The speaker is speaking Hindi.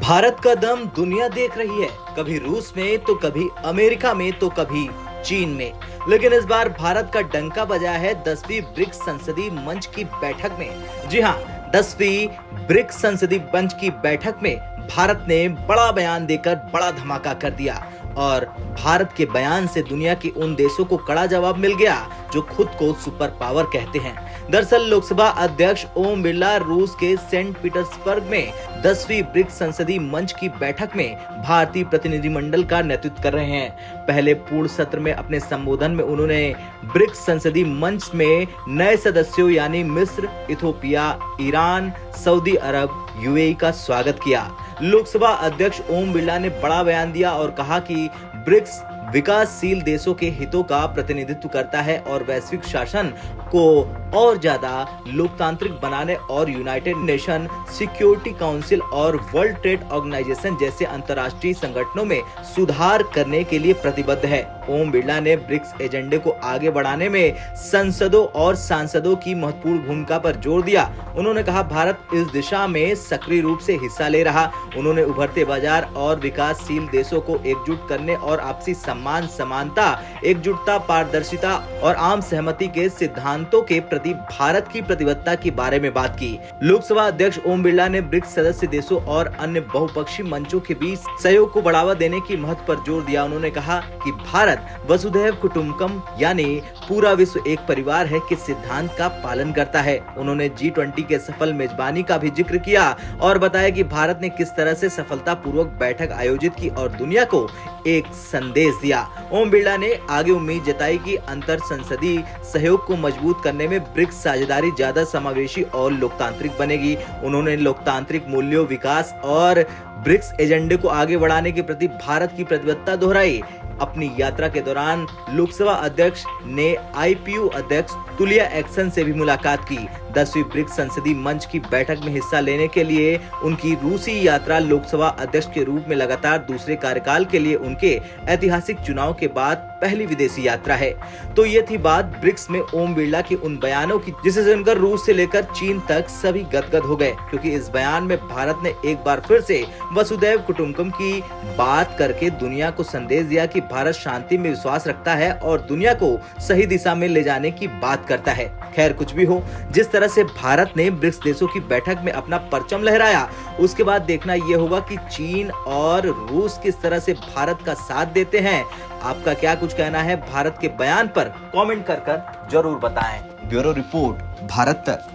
भारत का दम दुनिया देख रही है, कभी रूस में तो कभी अमेरिका में तो कभी चीन में। लेकिन इस बार भारत का डंका बजा है 10वीं ब्रिक्स संसदीय मंच की बैठक में। जी हाँ, 10वीं ब्रिक्स संसदीय मंच की बैठक में भारत ने बड़ा बयान देकर बड़ा धमाका कर दिया और भारत के बयान से दुनिया के उन देशों को कड़ा जवाब मिल गया जो खुद को सुपर पावर कहते हैं। दरअसल लोकसभा अध्यक्ष ओम बिरला रूस के सेंट पीटर्सबर्ग में 10वीं ब्रिक्स संसदीय मंच की बैठक में भारतीय प्रतिनिधिमंडल का नेतृत्व कर रहे हैं। पहले पूर्ण सत्र में अपने संबोधन में उन्होंने ब्रिक्स संसदीय मंच में नए सदस्यों यानी मिस्र, इथोपिया, ईरान, सऊदी अरब, यूएई का स्वागत किया। लोकसभा अध्यक्ष ओम बिरला ने बड़ा बयान दिया और कहा कि ब्रिक्स विकासशील देशों के हितों का प्रतिनिधित्व करता है और वैश्विक शासन को और ज्यादा लोकतांत्रिक बनाने और यूनाइटेड नेशन सिक्योरिटी काउंसिल और वर्ल्ड ट्रेड ऑर्गेनाइजेशन जैसे अंतर्राष्ट्रीय संगठनों में सुधार करने के लिए प्रतिबद्ध है। ओम बिरला ने ब्रिक्स एजेंडे को आगे बढ़ाने में संसदों और सांसदों की महत्वपूर्ण भूमिका पर जोर दिया। उन्होंने कहा भारत इस दिशा में सक्रिय रूप से हिस्सा ले रहा। उन्होंने उभरते बाजार और विकासशील देशों को एकजुट करने और आपसी सम्मान, समानता, एकजुटता, पारदर्शिता और आम सहमति के सिद्धांतों के प्रति भारत की प्रतिबद्धता के बारे में बात की। लोकसभा अध्यक्ष ओम बिरला ने ब्रिक्स सदस्य देशों और अन्य बहुपक्षीय मंचों के बीच सहयोग को बढ़ावा देने की महत्व पर जोर दिया। उन्होंने कहा कि भारत वसुधैव कुटुंबकम यानी पूरा विश्व एक परिवार है के सिद्धांत का पालन करता है। उन्होंने G20 के सफल मेजबानी का भी जिक्र किया और बताया कि भारत ने किस तरह से सफलतापूर्वक बैठक आयोजित की और दुनिया को एक संदेश दिया। ओम बिरला ने आगे उम्मीद जताई कि अंतर संसदीय सहयोग को मजबूत करने में ब्रिक्स साझेदारी ज्यादा समावेशी और लोकतांत्रिक बनेगी। उन्होंने लोकतांत्रिक मूल्यों, विकास और ब्रिक्स एजेंडे को आगे बढ़ाने के प्रति भारत की प्रतिबद्धता दोहराई। अपनी यात्रा के दौरान लोकसभा अध्यक्ष ने IPU अध्यक्ष तुलिया एक्सन से भी मुलाकात की। 10वीं ब्रिक्स संसदीय मंच की बैठक में हिस्सा लेने के लिए उनकी रूसी यात्रा लोकसभा अध्यक्ष के रूप में लगातार दूसरे कार्यकाल के लिए उनके ऐतिहासिक चुनाव के बाद पहली विदेशी यात्रा है। तो ये थी बात ब्रिक्स में ओम बिरला के उन बयानों की जिसे सुनकर रूस से लेकर चीन तक सभी गदगद हो गए, क्योंकि इस बयान में भारत ने एक बार फिर से वसुधैव कुटुंबकम की बात करके दुनिया को संदेश दिया कि भारत शांति में विश्वास रखता है और दुनिया को सही दिशा में ले जाने की बात करता है। खैर कुछ भी हो, जिस तरह से भारत ने ब्रिक्स देशों की बैठक में अपना परचम लहराया, उसके बाद देखना यह होगा कि चीन और रूस किस तरह से भारत का साथ देते हैं। आपका क्या कुछ कहना है भारत के बयान पर? कमेंट कर जरूर बताएं। ब्यूरो रिपोर्ट, भारत तक।